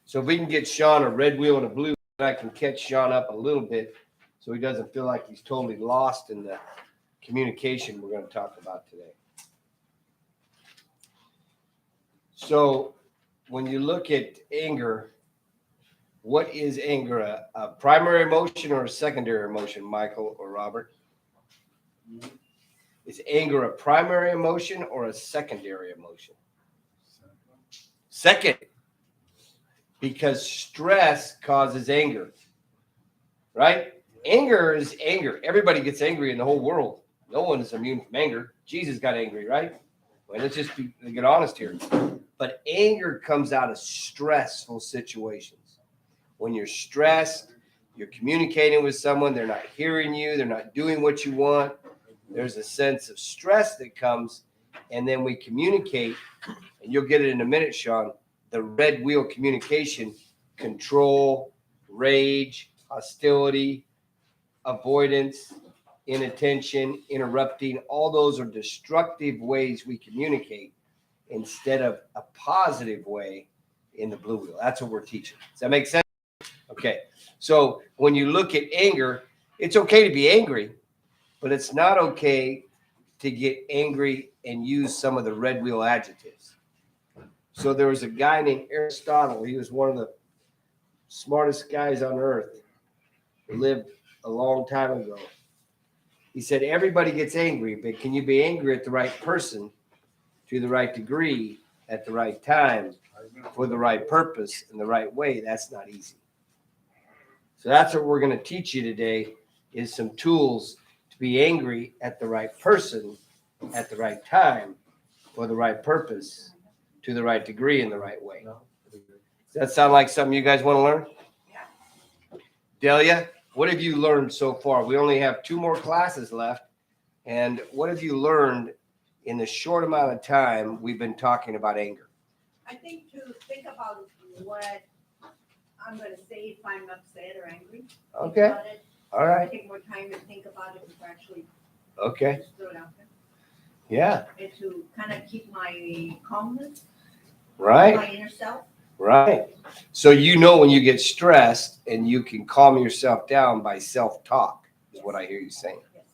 So if we can get Sean a red wheel and a blue, I can catch Sean up a little bit so he doesn't feel like he's totally lost in the communication we're going to talk about today. So when you look at anger, what is anger? A primary emotion or a secondary emotion, Michael or Robert? Is anger a primary emotion or a secondary emotion? Second, because stress causes anger, right? Anger is anger. Everybody gets angry in the whole world. No one is immune from anger. Jesus got angry, right? Well, let's just get honest here. But anger comes out of stressful situations. When you're stressed, you're communicating with someone, they're not hearing you, they're not doing what you want. There's a sense of stress that comes, and then we communicate, and you'll get it in a minute, Sean, the red wheel communication, control, rage, hostility, avoidance, inattention, interrupting. All those are destructive ways we communicate instead of a positive way in the blue wheel. That's what we're teaching. Does that make sense? Okay. So when you look at anger, it's okay to be angry, but it's not okay to get angry and use some of the red wheel adjectives. So there was a guy named Aristotle. He was one of the smartest guys on earth who lived a long time ago. He said, everybody gets angry, but can you be angry at the right person, to the right degree, at the right time, for the right purpose, in the right way? That's not easy. So that's what we're going to teach you today, is some tools to be angry at the right person, at the right time, for the right purpose, to the right degree, in the right way. Does that sound like something you guys want to learn? Yeah. Delia, what have you learned so far? We only have 2 more classes left. And what have you learned in the short amount of time we've been talking about anger? I think to think about what I'm going to say if I'm upset or angry. Okay. All right. Take more time to think about it before actually Okay. just throw it out there. Yeah. And to kind of keep my calmness. Right. My inner self. Right. So you know when you get stressed, and you can calm yourself down by self-talk, is what I hear you saying. Yes.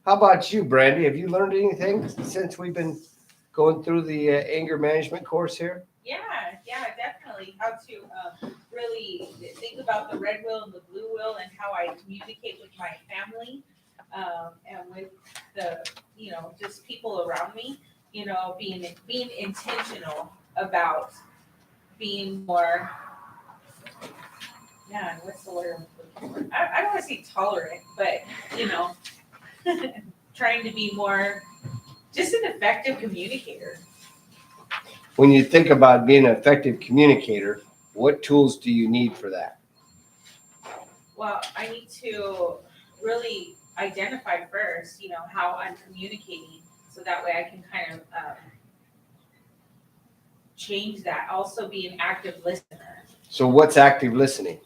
How about you, Brandy? Have you learned anything since we've been going through the anger management course here? Yeah, definitely. How to really think about the red wheel and the blue wheel, and how I communicate with my family, and with the, just people around me. Being intentional about being more. Yeah, what's the word? I don't want to say tolerant, but trying to be more just an effective communicator. When you think about being an effective communicator, what tools do you need for that? Well, I need to really identify first, how I'm communicating, so that way I can kind of change that. Also be an active listener. So what's active listening?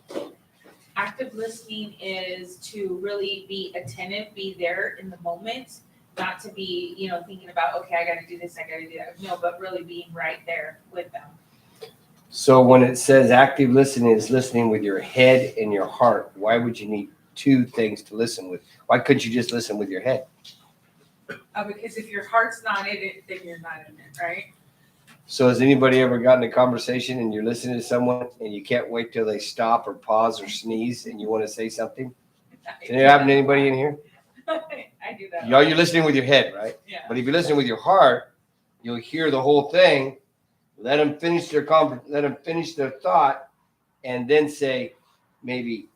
Active listening is to really be attentive, be there in the moment, not to be, thinking about, okay, I got to do this, I got to do that. No, but really being right there with them. So when it says active listening is listening with your head and your heart, why would you need 2 things to listen with? Why couldn't you just listen with your head? Because if your heart's not in it, then you're not in it, right? So has anybody ever gotten a conversation and you're listening to someone and you can't wait till they stop or pause or sneeze and you want to say something? Can it happen to anybody in here? I do that. You're listening with your head, right? Yeah. But if you listen with your heart, you'll hear the whole thing. Let them finish their thought, and then say, maybe,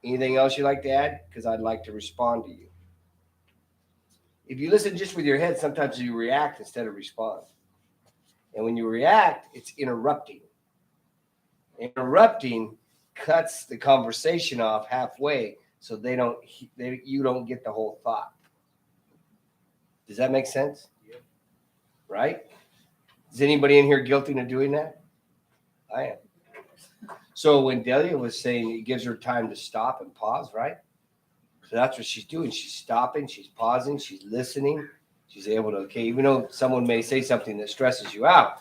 anything else you'd like to add? Because I'd like to respond to you. If you listen just with your head, sometimes you react instead of respond. And when you react, it's interrupting. Interrupting cuts the conversation off halfway, so you don't get the whole thought. Does that make sense? Yep. Right? Is anybody in here guilty of doing that? I am. So when Delia was saying it gives her time to stop and pause, right? So that's what she's doing. She's stopping, she's pausing, she's listening. She's able to, okay, even though someone may say something that stresses you out,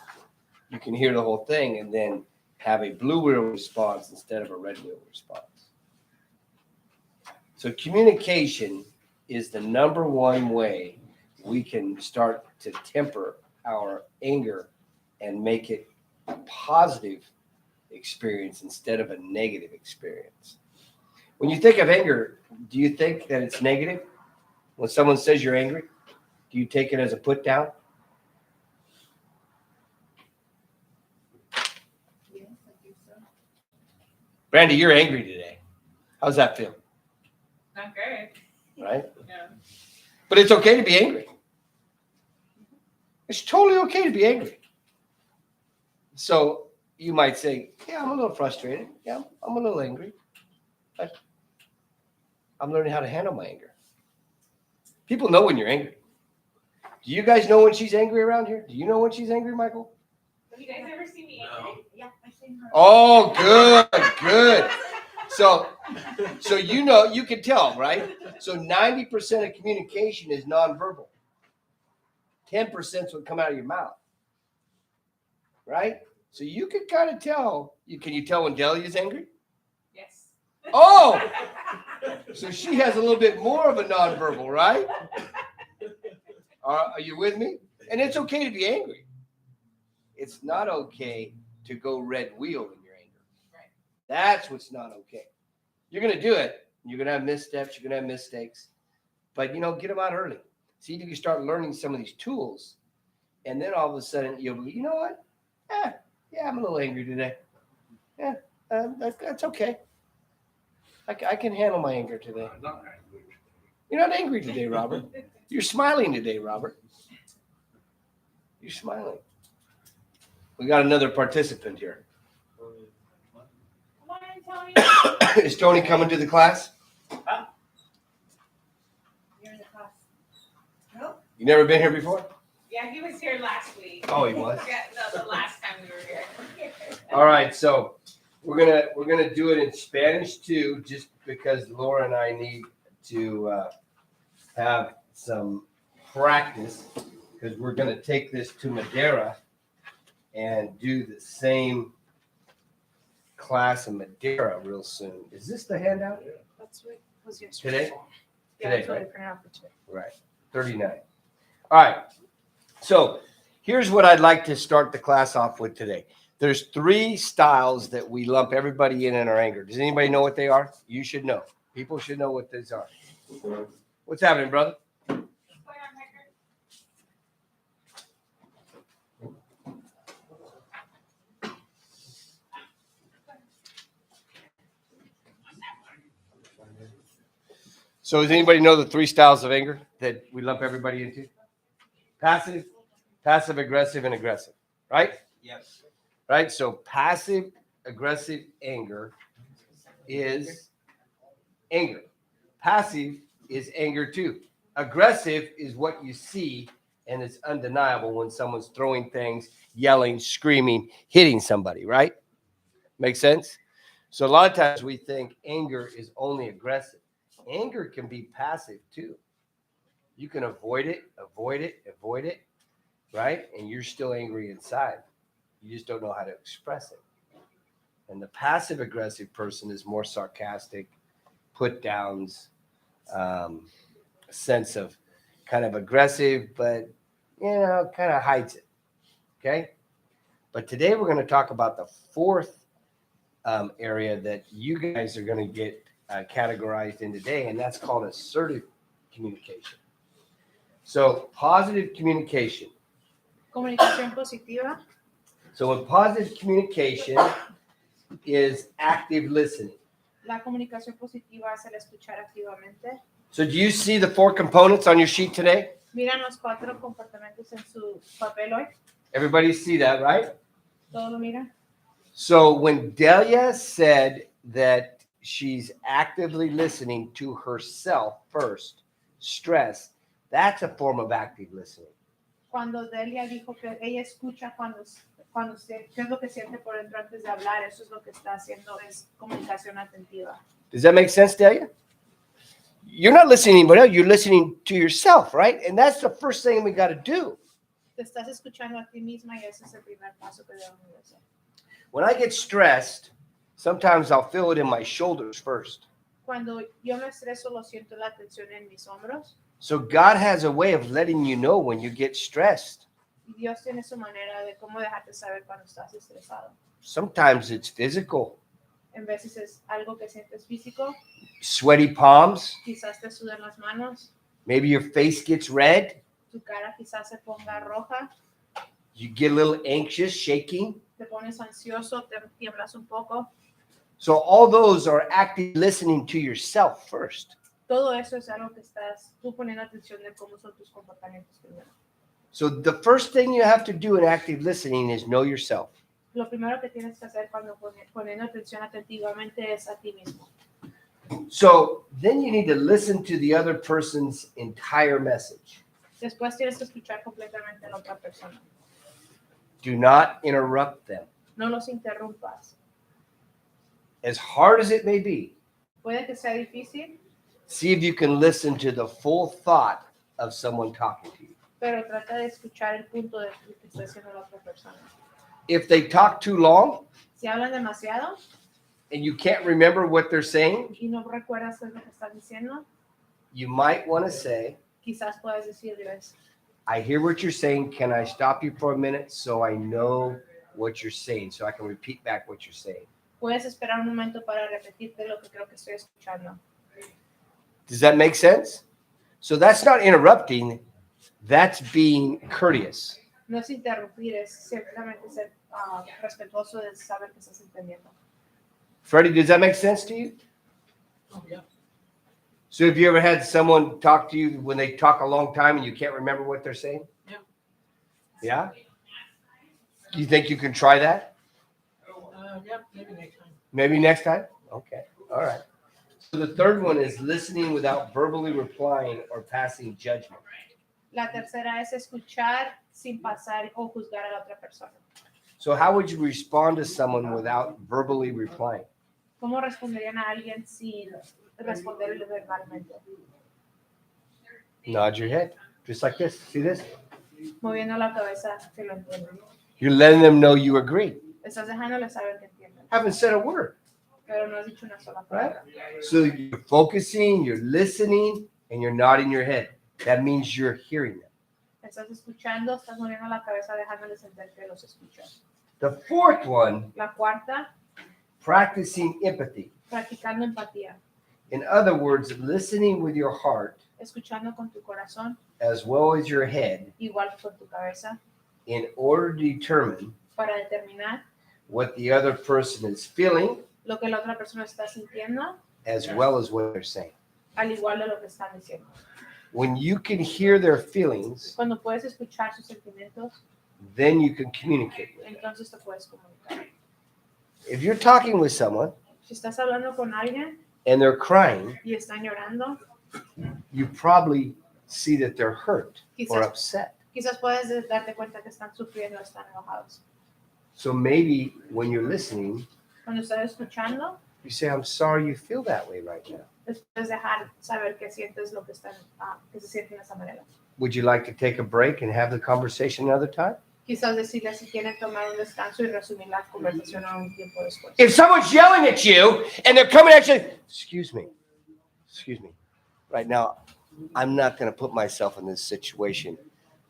you can hear the whole thing, and then have a blue wheel response instead of a red wheel response. So communication is the number one way we can start to temper our anger and make it a positive experience instead of a negative experience. When you think of anger, do you think that it's negative? When someone says you're angry, do you take it as a put down? Yes, I think so. Brandy, you're angry today. How's that feel? Not good. Right? Yeah. But it's okay to be angry. It's totally okay to be angry. So you might say, yeah, I'm a little frustrated. Yeah, I'm a little angry. But I'm learning how to handle my anger. People know when you're angry. Do you guys know when she's angry around here? Do you know when she's angry, Michael? Have you guys ever seen me angry? Yeah, I seen her. Oh, good. So you know, you can tell, right? So 90% of communication is nonverbal. 10% would come out of your mouth. Right? So you can kind of tell. Can you tell when Delia's angry? Yes. Oh! So she has a little bit more of a nonverbal, right? Are you with me? And it's okay to be angry. It's not okay to go red wheel in your anger. Right. That's what's not okay. You're going to do it. You're going to have missteps. You're going to have mistakes. But, get them out early. See if you can start learning some of these tools. And then all of a sudden, you'll be, you know what? Yeah, I'm a little angry today. Yeah, that's okay. I can handle my anger today. You're not angry today, Robert. You're smiling today, Robert. You're smiling. We got another participant here. Come on, Tony. Is Tony coming to the class? You're in the class. No? You never been here before? Yeah, he was here last week. Oh, he was. Yeah, the last time we were here. All right, so we're gonna do it in Spanish too, just because Laura and I need to have some practice, because we're gonna take this to Madeira and do the same class in Madeira real soon. Is this the handout? That's what was yesterday. Today? Yeah, Today, that's what I right? printed out for today. Right, 39. All right, so here's what I'd like to start the class off with today. There's 3 styles that we lump everybody in our anger. Does anybody know what they are? You should know. People should know what these are. What's happening, brother? What's going on, Hector? So does anybody know the 3 styles of anger that we lump everybody into? Passive, passive aggressive, and aggressive, right? Yes. Right? So passive aggressive anger is anger. Passive is anger too. Aggressive is what you see and it's undeniable when someone's throwing things, yelling, screaming, hitting somebody, right? Make sense? So a lot of times we think anger is only aggressive. Anger can be passive too. You can avoid it, right? And you're still angry inside. You just don't know how to express it. And the passive aggressive person is more sarcastic, put downs, a sense of kind of aggressive, but kind of hides it. Okay. But today we're going to talk about the 4th area that you guys are going to get categorized in today, and that's called assertive communication. So positive communication. Comunicación positiva. So in positive communication is active listening. La comunicación positiva es el escuchar activamente. So do you see the 4 components on your sheet today? Miran los 4 comportamientos en su papel hoy. Everybody see that, right? ¿Todo lo miran? So when Delia said that she's actively listening to herself first, stress, that's a form of active listening. Cuando Delia dijo que ella escucha cuando qué es lo que siente por dentro antes de hablar, eso es lo que está haciendo, es comunicación atentiva. Does that make sense, Delia? You're not listening to anybody else, you're listening to yourself, right? And that's the first thing we got to do. Te estás escuchando a ti misma y ese es el primer paso que debemos hacer. When I get stressed, sometimes I'll feel it in my shoulders first. Cuando yo me estreso, lo siento la tensión en mis hombros. So God has a way of letting you know when you get stressed. Y Dios tiene su manera de cómo dejarte saber cuando estás estresado. Sometimes it's physical. En veces es algo que sientes físico, Sweaty palms. quizás te sudan las manos, Maybe your face gets red. tu cara quizás se ponga roja, You get a little anxious, shaking. te pones ansioso, te tiemblas un poco. So all those are active listening to yourself first. Todo eso es algo que estás tú poniendo atención de cómo son tus comportamientos primero. So the first thing you have to do in active listening is know yourself. Lo primero que tienes que hacer cuando poniendo atención atentamente es a ti mismo. So then you need to listen to the other person's entire message. Después tienes que escuchar completamente a la otra persona. Do not interrupt them. No los interrumpas. As hard as it may be, Puede que sea difícil, see if you can listen to the full thought of someone talking to you. pero trata de escuchar el punto de lo que está diciendo la otra persona. If they talk too long Si hablan demasiado and you can't remember what they're saying, y no recuerdas qué es lo que están diciendo, you might want to say, quizás puedes decirles, I hear what you're saying. Can I stop you for a minute so I know what you're saying, so I can repeat back what you're saying? puedes esperar un momento para repetirte lo que creo que estoy escuchando. Does that make sense? So that's not interrupting. That's being courteous. No es interrumpir, es simplemente ser respetuoso de saber que estás entendiendo. Freddie, does that make sense to you? Oh, yeah. So have you ever had someone talk to you when they talk a long time and you can't remember what they're saying? Yeah. Yeah? You think you can try that? Yeah, maybe next time. Maybe next time? Okay. All right. So the third one is listening without verbally replying or passing judgment. La tercera es escuchar sin pasar o juzgar a la otra persona. So how would you respond to someone without verbally replying? ¿Cómo responderían a alguien sin responderle verbalmente? Nod your head, just like this. See this? Moviendo la cabeza que lo entienden. You're letting them know you agree. Estás dejándoles saber que entienden, Haven't said a word. pero no has dicho una sola palabra. So you're focusing, you're listening, and you're nodding your head. That means you're hearing them. Estás escuchando, estás moviendo la cabeza dejándoles entender que los escuchas. The fourth one, La cuarta, practicing empathy. practicando empatía. In other words, listening with your heart Escuchando con tu corazón, as well as your head igual que con tu cabeza, in order to determine para determinar what the other person is feeling lo que la otra persona está sintiendo, as well as what they're saying. al igual de lo que están diciendo. When you can hear their feelings, Cuando puedes escuchar sus sentimientos, then you can communicate with them. entonces te puedes comunicar. If you're talking with someone Si estás hablando con alguien and they're crying, y están llorando, you probably see that they're hurt or quizás, upset. quizás puedes darte cuenta que están sufriendo o están enojados. So maybe when you're listening, Cuando estás escuchando, you say, I'm sorry you feel that way right now. puedes dejar saber que sientes lo que están, que se sienten de esa manera. Would you like to take a break and have the conversation another time? Quizás decirle si quieren tomar un descanso y resumir la conversación a un tiempo después. If someone's yelling at you and they're coming at you, excuse me, right now, I'm not going to put myself in this situation.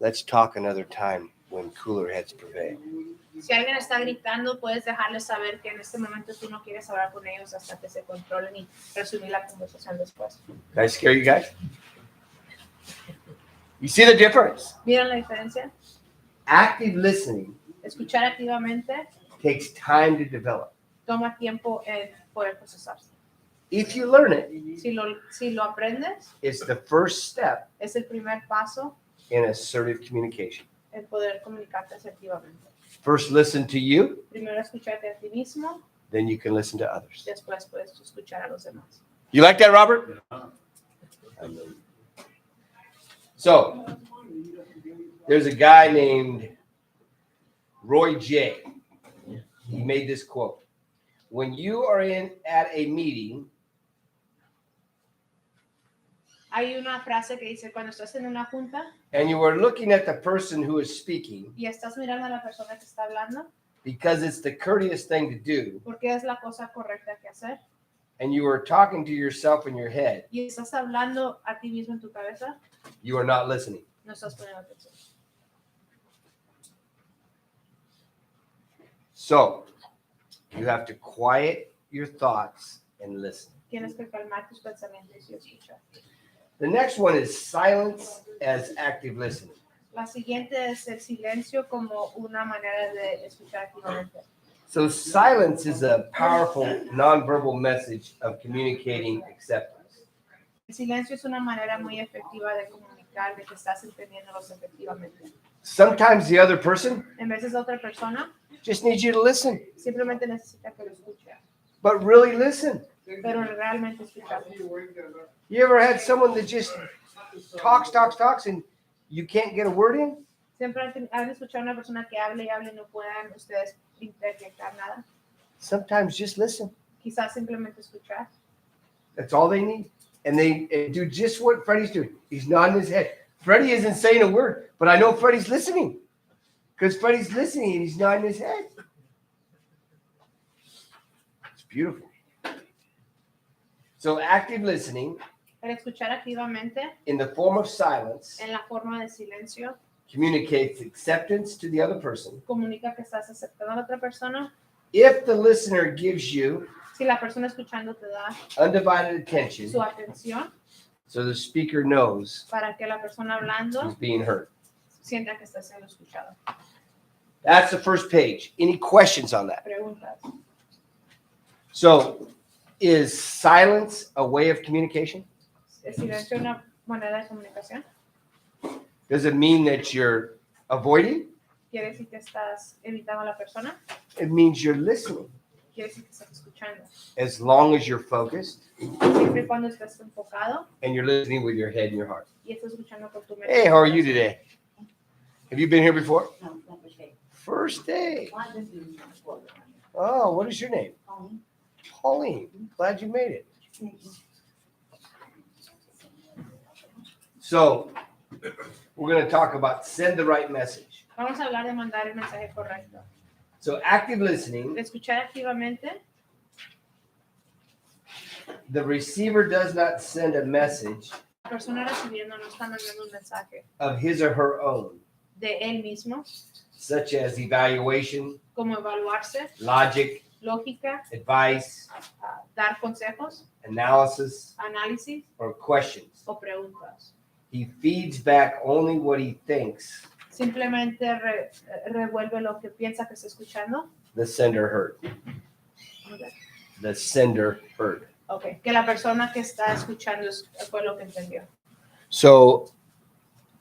Let's talk another time when cooler heads prevail. Si alguien está gritando, puedes dejarles saber que en este momento tú no quieres hablar con ellos hasta que se controlen y resumir la conversación después. Did I scare you guys? You see the difference? ¿Vieron la diferencia? Active listening Escuchar activamente takes time to develop. toma tiempo en poder procesarse. If you learn it, Si lo aprendes, it's the first step es el primer paso in assertive communication. en poder comunicarte asertivamente. First, listen to you, Primero escucharte a ti mismo, then you can listen to others. después puedes escuchar a los demás. You like that, Robert? So, there's a guy named Roy J. He made this quote. When you are at a meeting, Hay una frase que dice, cuando estás en una junta and you are looking at the person who is speaking, y estás mirando a la persona que está hablando, because it's the courteous thing to do, porque es la cosa correcta que hacer, and you are talking to yourself in your head, y estás hablando a ti mismo en tu cabeza, you are not listening. no estás poniendo atención. So you have to quiet your thoughts and listen. Tienes que calmar tus pensamientos y escuchar. The next one is silence as active listening. La siguiente es el silencio como una manera de escuchar activamente. So silence is a powerful nonverbal message of communicating acceptance. El silencio es una manera muy efectiva de comunicar de que estás entendiéndolos efectivamente. Sometimes the other person En veces la otra persona just needs you to listen, simplemente necesita que lo escuche, but really listen. pero realmente escuchar. You ever had someone that just talks, and you can't get a word in? Siempre han escuchado a una persona que hable y no puedan ustedes interpretar nada. Sometimes just listen. Quizás simplemente escuchar. That's all they need. And they do just what Freddie's doing. He's nodding his head. Freddie isn't saying a word, but I know Freddie's listening. Because Freddie's listening and he's nodding his head. It's beautiful. So active listening El escuchar activamente in the form of silence en la forma de silencio communicates acceptance to the other person. comunica que estás aceptando a la otra persona. If the listener gives you Si la persona escuchando te da undivided attention, su atención so the speaker knows para que la persona hablando he's being heard. sienta que está siendo escuchado. That's the first page. Any questions on that? Preguntas. So, is silence a way of communication? ¿El silencio una manera de comunicación? Does it mean that you're avoiding? ¿Quiere decir que estás evitando a la persona? It means you're listening. Quiere decir que estás escuchando. As long as you're focused Siempre y cuando estés enfocado and you're listening with your head and your heart. y estás escuchando con tu mente. Hey, how are you today? Have you been here before? No, not for sure. First day. Why does it work? Oh, what is your name? Pauline. Glad you made it. So, we're going to talk about send the right message. Vamos a hablar de mandar el mensaje correcto. So, active listening, De escuchar activamente, the receiver does not send a message la persona recibiendo no está mandando un mensaje of his or her own, de él mismo, such as evaluation, como evaluarse, logic, lógica, advice, dar consejos, analysis, análisis or questions. o preguntas. He feeds back only what he thinks Simplemente revuelve lo que piensa que está escuchando. the sender heard. The sender heard. Okay. Que la persona que está escuchando fue lo que entendió. So,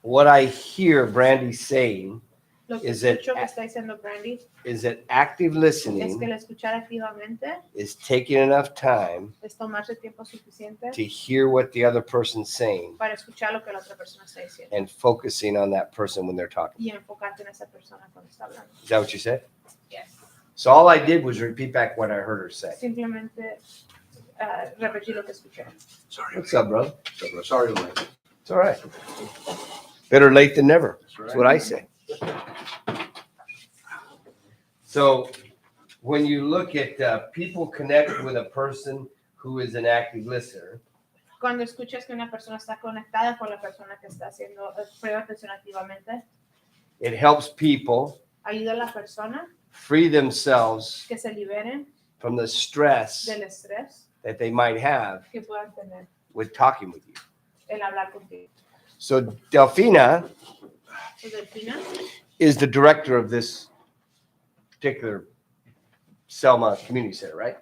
what I hear Brandy saying Lo que Is it escucho que está diciendo Brandy is that active es que listening el escuchar activamente is taking enough time es tomarse tiempo suficiente to hear what the other person's saying para escuchar lo que la otra persona está diciendo and focusing on that person when they're talking. y enfocarte en esa persona cuando está hablando. Is that what you said? Yes. So all I did was repeat back what I heard her say. Simplemente repetir lo que escuché. What's up, brother? Sorry, late. It's all right. Better late than never. That's what I say. So when you look at people connect with a person who is an active listener, Cuando escuchas que una persona está conectada con la persona que está haciendo prueba atención activamente, it helps people ayuda a la persona free themselves que se liberen from the stress del estrés that they might have que puedan tener with talking with you. el hablar contigo. So Delfina Pues, Delfina is the director of this particular Selma Community Center, right?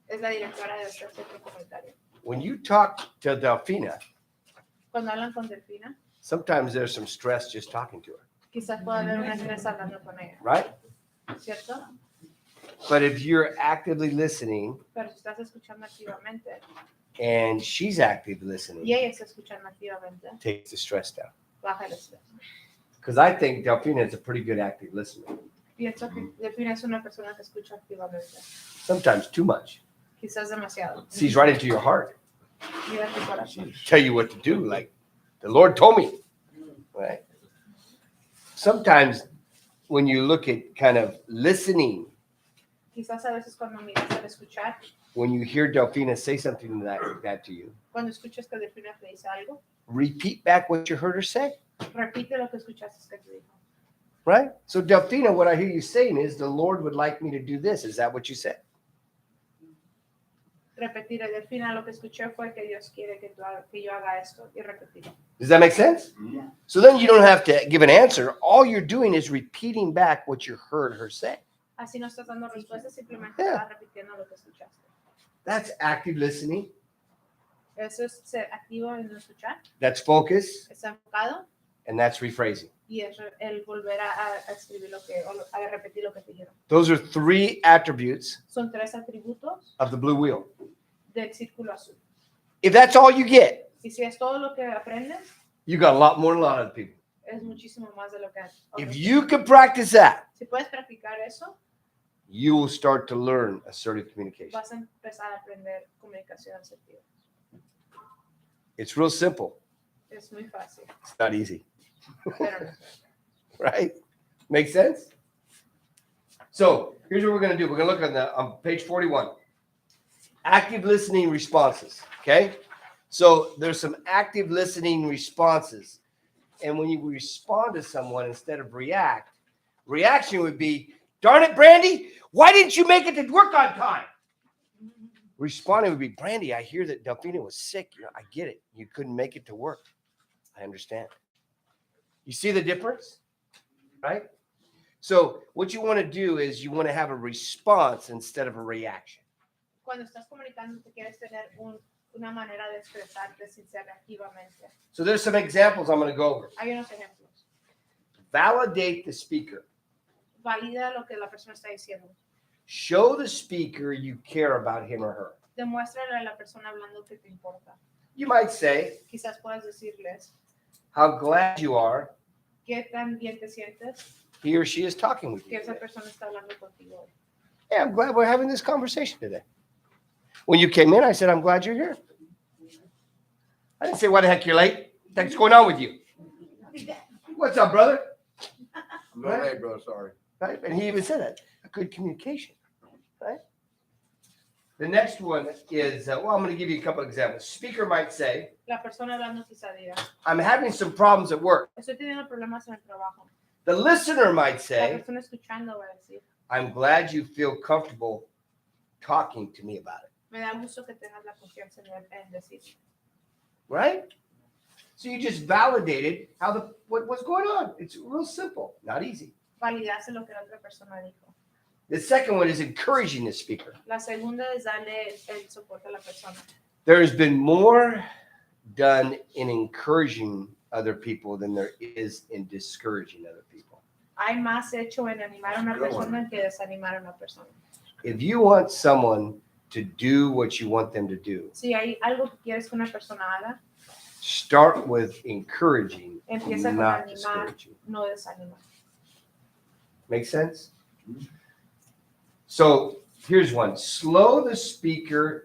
es la directora de este centro comunitario. When you talk to Delfina, Cuando hablan con Delfina, sometimes there's some stress just talking to her, quizás pueda haber un estrés hablando con ella, right? ¿cierto? But if you're actively listening Pero si estás escuchando activamente and she's active y listening, ella está escuchando activamente, it takes the stress down. baja el estrés. Because I think Delfina is a pretty good active listener. Pienso que Delfina es una persona que escucha activamente, Sometimes too much. quizás demasiado. Sees right into your heart. Mira tu corazón. Tell you what to do, like the Lord told me. Right? Sometimes when you look at kind of listening Quizás a veces cuando miras al escuchar, when you hear Delfina say something like that to you, cuando escuchas que Delfina te dice algo, repeat back what you heard her say. repite lo que escuchaste que te dijo. Right? So, Delfina, what I hear you saying is the Lord would like me to do this. Is that what you said? Repetir, Delfina, lo que escuché fue que Dios quiere que yo haga esto y repetirlo. Does that make sense? Yeah. So then you don't have to give an answer. All you're doing is repeating back what you heard her say. Así no estás dando respuestas, simplemente Yeah. estás repitiendo lo que escuchaste. That's active listening. Eso es ser activo en escuchar, That's focus. es enfocado And that's rephrasing. y es el volver a escribir a repetir lo que te dijeron. Those are 3 attributes Son 3 atributos of the blue wheel. del círculo azul. If that's all you get, Y si es todo lo que aprendes, you got a lot more than a lot of people. es muchísimo más de lo que otros. If you can practice that, Si puedes practicar eso, you will start to learn assertive communication. vas a empezar a aprender comunicación asertiva. It's real simple. Es muy fácil, It's not easy, pero no. right? Make sense? So here's what we're going to do. We're going to look on page 41. Active listening responses. Okay. So there's some active listening responses. And when you respond to someone instead of react, reaction would be, darn it, Brandy, why didn't you make it to work on time? Responding would be, Brandy, I hear that Delfina was sick. You know, I get it. You couldn't make it to work. I understand. You see the difference? Right? So what you want to do is you want to have a response instead of a reaction. Cuando estás comunicando, te quieres tener una manera de expresarte sin ser reactivamente. So there's some examples I'm going to go over. Hay unos ejemplos. Validate the speaker. Valida lo que la persona está diciendo. Show the speaker you care about him or her. Demuéstrale a la persona hablando que te importa. You might say, Quizás puedas decirles how glad you are qué tan bien te sientes he or she is talking with que you esa today. persona está hablando contigo hoy. Yeah, I'm glad we're having this conversation today. When you came in, I said, I'm glad you're here. I didn't say, why the heck you're late? What's going on with you? What's up, brother? I'm not late, bro. Sorry. Right? And he even said that. A good communication. Right? The next one is, well, I'm going to give you a couple examples. Speaker might say, La persona hablando quizá diga, I'm having some problems at work. estoy teniendo problemas en el trabajo. The listener might La say, persona escuchando va a decir, I'm glad you feel comfortable talking to me about it. me da gusto que tengas la confianza en decir. Right? So you just validated what's going on. It's real simple, not easy. Validarse lo que la otra persona dijo. The second one is encouraging the speaker. La segunda es darle el soporte a la persona. There has been more done in encouraging other people than there is in discouraging other people. Hay más hecho en animar a una Good one. persona que desanimar a una persona. If you want someone to do what you want them to do, Si hay algo que quieres que una persona haga, start with encouraging, empieza con not animar, discouraging. no desanimar. Make sense? So here's one. Show the speaker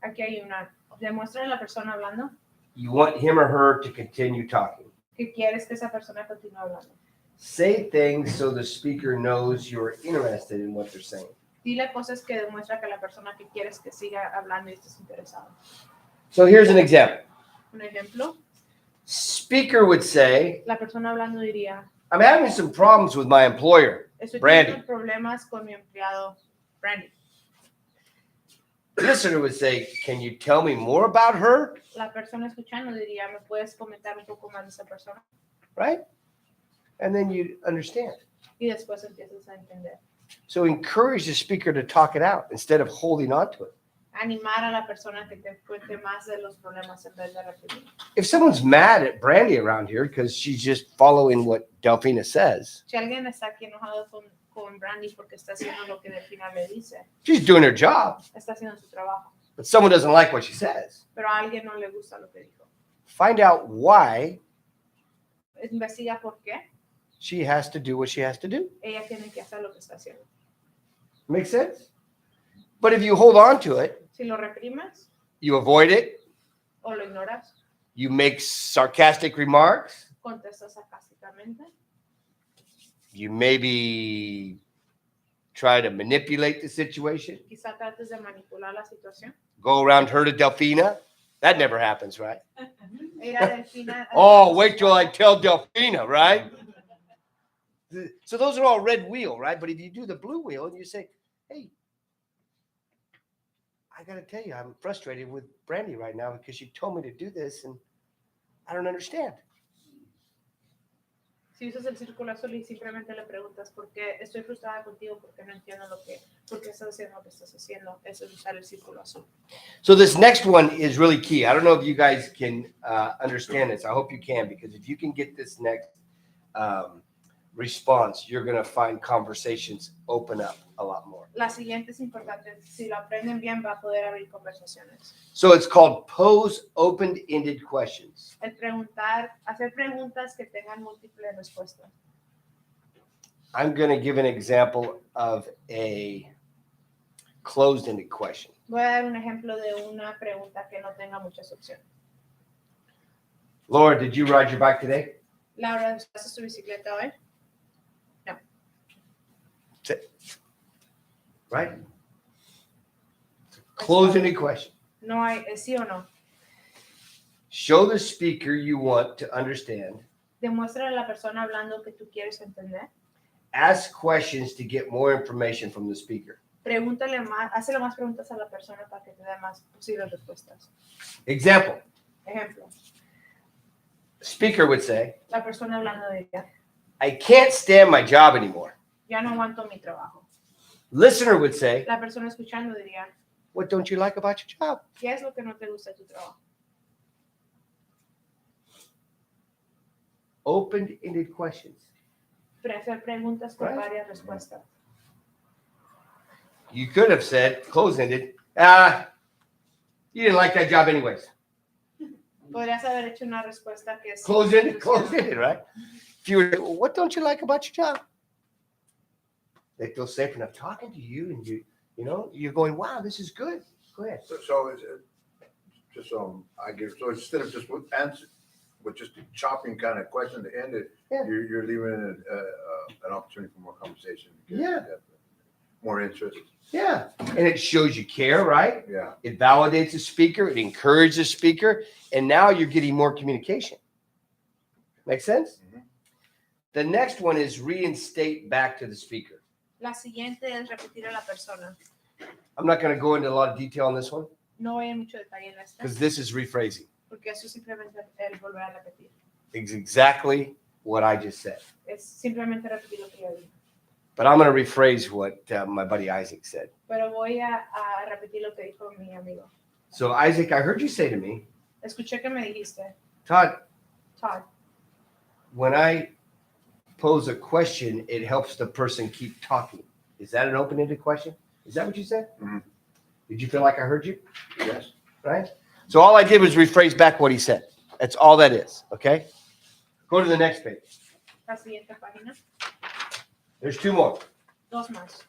Aquí hay una. Demuestra a la persona hablando you want him or her to continue talking. que quieres que esa persona continúe hablando. Say things so the speaker knows you're interested in what they're saying. Dile cosas que demuestra que la persona que quieres que siga hablando y estés interesado. So here's an example. Un ejemplo, Speaker would say, la persona hablando diría, I'm having some problems with my employer. estoy Brandy. teniendo problemas con mi empleado, Brandy. Listener would say, can you tell me more about her? La persona escuchando diría, ¿me puedes comentar un poco más de esa persona? Right? And then you understand. Y después empiezas a entender. So encourage the speaker to talk it out instead of holding on to it. Animar a la persona que te cuente más de los problemas en vez de reprimir. If someone's mad at Brandy around here because she's just following what Delfina says, Si alguien está aquí enojado con Brandy porque está haciendo lo que Delfina le dice, she's doing her job, está haciendo su trabajo, but someone doesn't like what she says. pero a alguien no le gusta lo que dijo. Find out why Investiga por qué she has to do what she has to do. ella tiene que hacer lo que está haciendo. Make sense? But if you hold on to it, Si lo reprimes you avoid it, o lo ignoras, you make sarcastic remarks, contestas sarcásticamente, you maybe try to manipulate the situation, Quizá trates de manipular la situación. go around her to Delfina. That never happens, right? Ir a Delfina. Oh, wait till I tell Delfina, right? So those are all red wheel, right? But if you do the blue wheel and you say, hey, I got to tell you, I'm frustrated with Brandy right now because she told me to do this and I don't understand. Si usas el círculo azul y simplemente le preguntas por qué estoy frustrada contigo, porque no entiendo por qué estás haciendo lo que estás haciendo, eso es usar el círculo azul. So this next one is really key. I don't know if you guys can understand this. I hope you can, because if you can get this next response, you're going to find conversations open up a lot more. La siguiente es importante. Si lo aprenden bien, va a poder abrir conversaciones. So it's called pose open-ended questions. El preguntar, hacer preguntas que tengan múltiples respuestas. I'm going to give an example of a closed-ended question. Voy a dar un ejemplo de una pregunta que no tenga muchas opciones. Laura, did you ride your bike today? Laura, ¿usaste tu bicicleta hoy? Right? Closed-ended question. No hay, ¿es sí o no? Show the speaker you want to understand. Demuestra a la persona hablando que tú quieres entender. Ask questions to get more information from the speaker. Pregúntale más, hazle más preguntas a la persona para que te dé más posibles respuestas. Example, Ejemplo, speaker would say, la persona hablando diría, I can't stand my job anymore. ya no aguanto mi trabajo. Listener would say, La persona escuchando diría, what don't you like about your job? ¿qué es lo que no te gusta de tu trabajo? Open-ended questions. Hacer preguntas con Right. varias respuestas. You could have said, closed-ended, you didn't like that job anyways. Podrías haber hecho una respuesta que es Closed-ended, right? If you were, well, what don't you like about your job? They feel safe enough talking to you, and you know, you're going, wow, this is good. Go ahead. So it's just I get so instead of just with answer with just a chopping kind of question to end it, Yeah. you're leaving an opportunity for more conversation. to Yeah. get more interest. Yeah, and it shows you care, right? Yeah. It validates the speaker, it encourages the speaker, and now you're getting more communication. Make sense? Mhm. The next one is reinstate back to the speaker. La siguiente es repetir a la persona. I'm not going to go into a lot of detail on this one No voy a mucho detalle en esta, because this is rephrasing. porque eso es simplemente el volver a repetir. It's exactly what I just said. Es simplemente repetir lo que yo digo. But I'm going to rephrase what my buddy Isaac said. Pero voy a repetir lo que dijo mi amigo. So, Isaac, I heard you say to me, Escuché que me dijiste, Todd, Todd, when I pose a question, it helps the person keep talking. Is that an open-ended question? Is that what you said? Mhm. Did you feel like I heard you? Yes. Right? So all I did was rephrase back what he said. That's all that is, okay? Go to the next page. la siguiente página. There's two more. Dos más.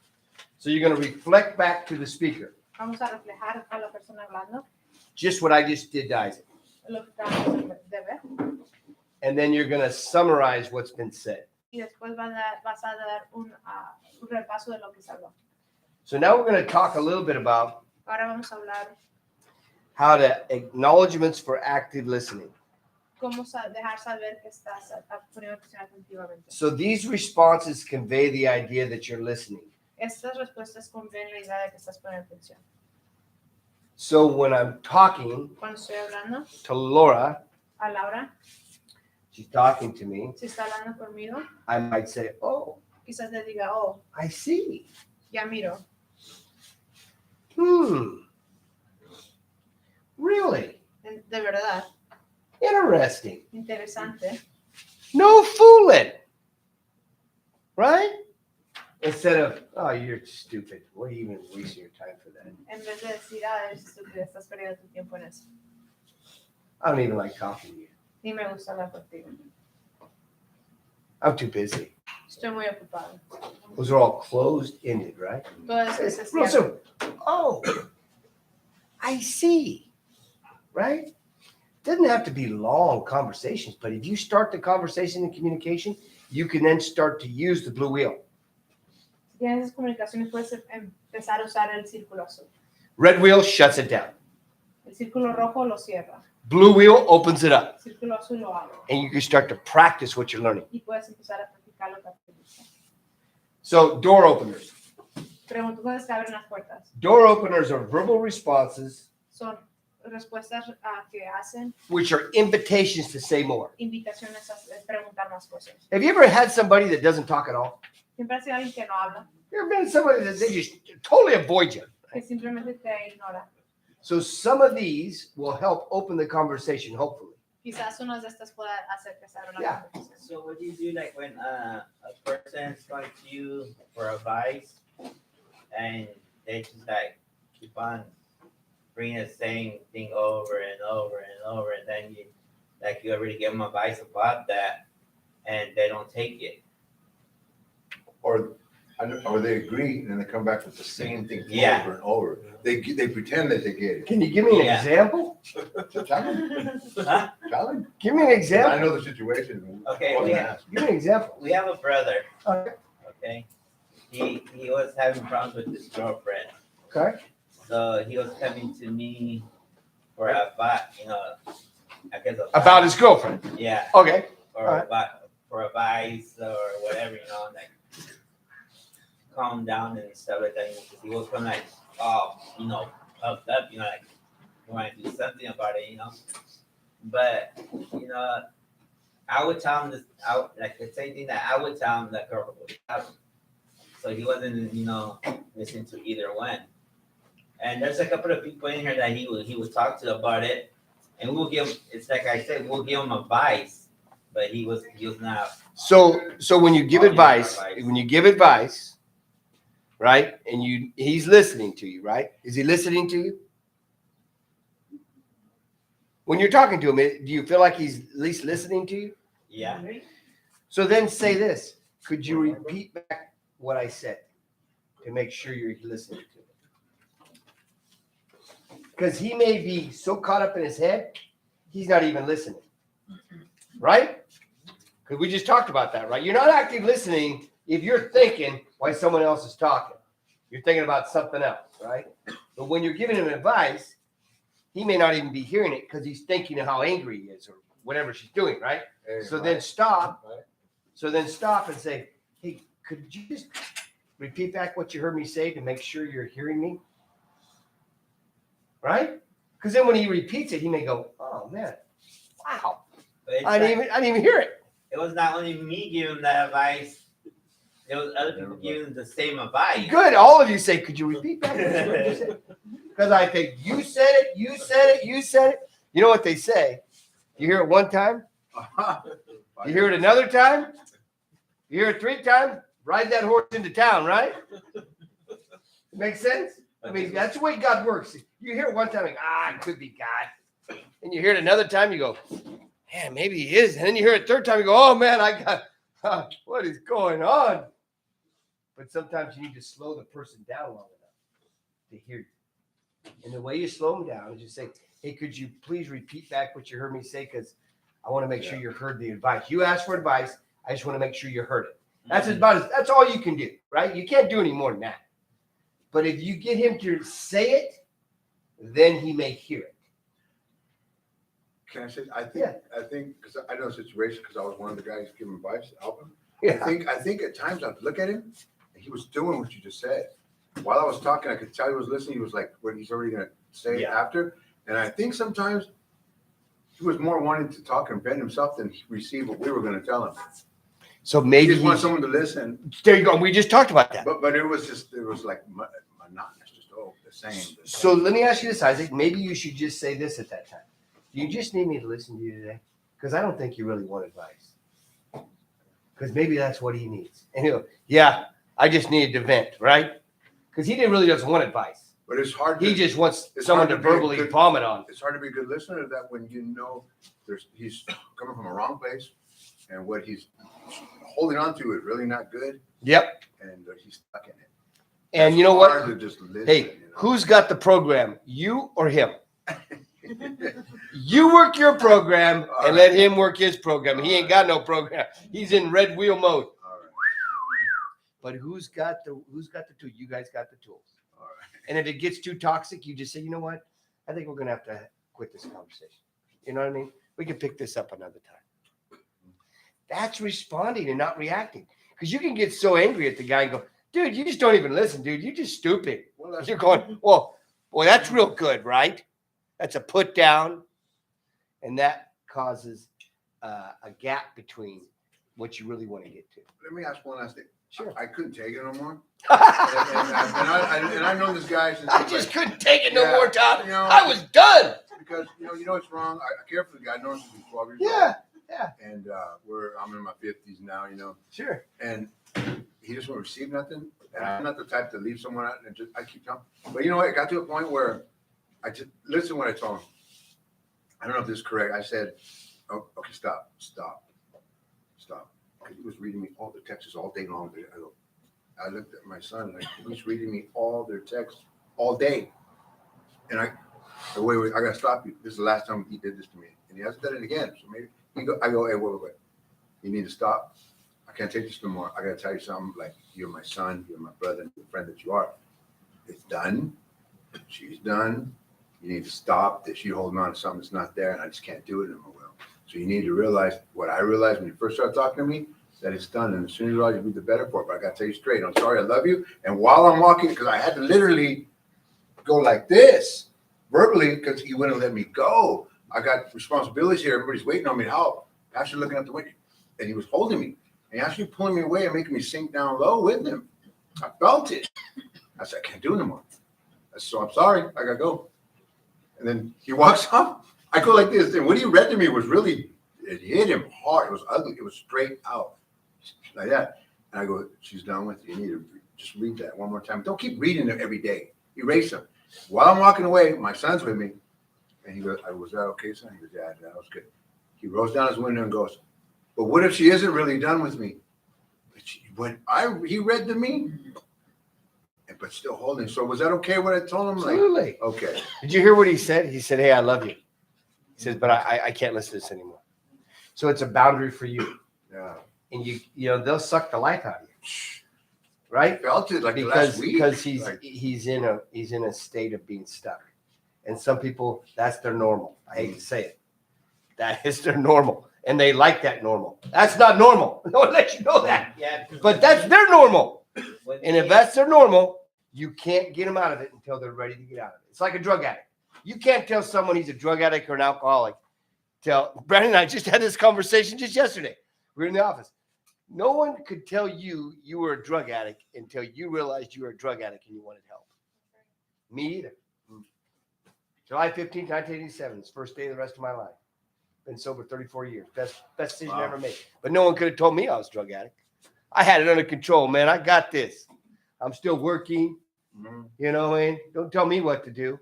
So you're going to reflect back to the speaker. Vamos a reflejar a la persona hablando Just what I just did to Isaac. lo que acabamos de ver. And then you're going to summarize what's been said. Y después vas a dar un repaso de lo que se habló. So now we're going to talk a little bit about Ahora vamos a hablar how to acknowledgments for active listening. cómo dejar saber que estás poniendo atención atentivamente. So these responses convey the idea that you're listening. Estas respuestas convienen la idea de que estás poniendo atención. So when I'm talking Cuando estoy hablando to Laura, a Laura, she's talking to me, si está hablando conmigo, I might say, oh, quizás le diga, oh, I see. ya miro. Really? De verdad, Interesting. interesante. No fooling. Right? Instead of, oh, you're stupid. What are you even wasting your time for that? En vez de decir, eres estúpido, estás perdiendo tu tiempo en eso. I don't even like talking to you. Ni me gusta hablar contigo. I'm too busy. Estoy muy ocupado. Those are all closed-ended, right? Todo eso es Real cierto. simple. Oh, I see. Right? Doesn't have to be long conversations, but if you start the conversation and communication, you can then start to use the blue wheel. tienes esas comunicaciones, puedes empezar a usar el círculo azul. Red wheel shuts it down. El círculo rojo lo cierra. Blue wheel opens it up. El círculo azul lo abre. And you can start to practice what you're learning. Y puedes empezar a practicar lo que aprendes. So door openers. Preguntas que abren las puertas. Door openers are verbal responses Son respuestas que hacen which are invitations to say more. invitaciones a preguntar más cosas. Have you ever had somebody that doesn't talk at all? Siempre ha sido alguien que no habla, You ever been somebody that they just totally avoid you? que simplemente te ignora. So some of these will help open the conversation, hopefully. Quizás una de estas pueda hacer que se abra la Yeah. conversación. So what do you do like when a person's going to you for advice and they just like keep on bringing the same thing over and over and over, and then you already give them advice about that and they don't take it? Or they agree and then they come back with the same thing Yeah. over and over. They pretend that they get it. Can you give me an Yeah. example? So tell them, Huh? tell them. Give me an I example. know the situation. Okay, I wasn't we- asked. Give me an example. We have a brother. Okay. Okay. He was having problems with his girlfriend. Okay. So he was coming to me for advice, I guess About his girlfriend. yeah. Okay. Or Alright. for advice or whatever, like calm down and stuff like that. He was kind of like, puffed up, like he wanted to do something about it, But I would tell him this, like the same thing that I would tell him that girl would have. So he wasn't, listening to either one. And there's a couple of people in here that he would talk to about it, and it's like I said, we'll give him advice, but he was not. So when you give Oh, yeah, advice, advice. right? And he's listening to you, right? Is he listening to you? When you're talking to him, do you feel like he's at least listening to you? Yeah. So then say this. Could you repeat back what I said to make sure you're listening to me? Because he may be so caught up in his head, he's not even listening. Right? Because we just talked about that, right? You're not active listening if you're thinking while someone else is talking. You're thinking about something else, right? But when you're giving him advice, he may not even be hearing it because he's thinking of how angry he is or whatever she's doing, right? Hey, So right. then stop. Right. So then stop and say, hey, could you just repeat back what you heard me say to make sure you're hearing me? Right? Because then when he repeats it, he may go, oh man, wow. But it's I didn't even hear it. it was not only me giving him that advice, there was other people giving him the same advice. Good. All of you say, could you repeat back what you said? Because I think you said it, you said it, you said it. You know what they say? You hear it one time, you hear it another time, you hear it 3 times, ride that horse into town, right? Makes sense? I mean, that's the way God works. You hear it one time, like, it could be God. And you hear it another time, you go, man, maybe he is. And then you hear it 3rd time, you go, oh man, what is going on? But sometimes you need to slow the person down long enough to hear you. And the way you slow them down is you say, hey, could you please repeat back what you heard me say? Because I want to make sure you heard the advice. You asked for advice. I just want to make sure you heard it. That's all you can do, right? You can't do any more than that. But if you get him to say it, then he may hear it. Can I say, I Yeah. think, because I know the situation, because I was one of the guys giving advice, helping. Yeah. I think at times I'd look at him, and he was doing what you just said. While I was talking, I could tell he was listening. He was like, what he's already gonna say Yeah. after. And I think sometimes he was more wanting to talk and vent himself than receive what we were gonna tell him. So He maybe just wanted someone to listen, there you go. We just talked about that. but it was like monotonous, just the same. So let me ask you this, Isaac. Maybe you should just say this at that time. Do you just need me to listen to you today? Because I don't think you really want advice. Because maybe that's what he needs. And he'll, yeah, I just needed to vent, right? Because he really doesn't want advice. But it's hard. He to- just wants it's someone to hard to be a verbally good- vomit on. It's hard to be a good listener to that when you know he's coming from a wrong place and what he's holding on to is really not good Yep. and he's stuck in it. And you know It's hard what? to just listen, Hey, who's got the program? You or him? You work your program and let him work his program. He ain't got no program. He's in red wheel mode. All right. But who's got the tool? You guys got the tools. All right. And if it gets too toxic, you just say, you know what? I think we're gonna have to quit this conversation. You know what I mean? We can pick this up another time. That's responding and not reacting. Because you can get so angry at the guy and go, dude, you just don't even listen, dude. You're just stupid. Well, that's You're going, well, that's real good, right? That's a put down. And that causes a gap between what you really want to get to. Let me ask one last thing. Sure. I couldn't take it no more. And I've known this guy since. I just couldn't take it no Yeah, more, Todd. you know, I was done. Because you know what's wrong. I care for the guy. I know him since he's 12 years Yeah, old. And I'm in my 50s now. You know, sure. and he just won't receive nothing. And I'm not the type to leave someone out and just I keep telling. But you know what? It got to a point where I just listen to what I told him. I don't know if this is correct. I said, "Oh, okay, stop. Because he was reading me all the texts all day long. I looked at my son, like, he's reading me all their texts all day. And wait, I gotta stop you. This is the last time he did this to me. And he hasn't done it again. So maybe I go, hey, wait. You need to stop. I can't take this no more. I gotta tell you something. Like, you're my son, you're my brother, the friend that you are. It's done. She's done. You need to stop this. You're holding on to something that's not there, and I just can't do it anymore. So you need to realize what I realized when you first started talking to me, that it's done. And as soon as you realize, you'll be the better for it. But I got to tell you straight, I'm sorry, I love you. And while I'm walking, because I had to literally go like this, verbally, because he wouldn't let me go. I got responsibilities here. Everybody's waiting on me to help. Pastor looking out the window, and he was holding me. And he actually pulling me away and making me sink down low with him. I felt it. I said, I can't do it anymore. So I'm sorry, I got to go. And then he walks up. I go like this, and what he read to me was really, it hit him hard. It was ugly. It was straight out, like that. And I go, she's done with you. You need to just read that one more time. Don't keep reading it every day. Erase them. While I'm walking away, my son's with me, and he goes, was that okay, son? He goes, yeah, that was good. He rolls down his window and goes, but what if she isn't really done with me? He read to me, but still holding. So was that okay what I told him? Absolutely. Like, okay. Did you hear what he said? He said, hey, I love you. He says, but I can't listen to this anymore. So it's a boundary for you. Yeah. And you know, they'll suck the life out of you. Right? I felt it like last week. Because he's in a state of being stuck. And some people, that's their normal. I hate to say it. That is their normal. And they like that normal. That's not normal. No one let you know that. Yeah. But that's their normal. When And if that's their normal, you can't get them out of it until they're ready to get out of it. It's like a drug addict. You can't tell someone he's a drug addict or an alcoholic. Brandon and I just had this conversation just yesterday. We were in the office. No one could tell you were a drug addict until you realized you were a drug addict and you wanted help. Me either. July 15th, 1987. It's the first day of the rest of my life. Been sober 34 years. Best decision I ever made. But no one could have told me I was a drug addict. I had it under control, man. I got this. I'm still working. You know what I mean? Don't tell me what to do.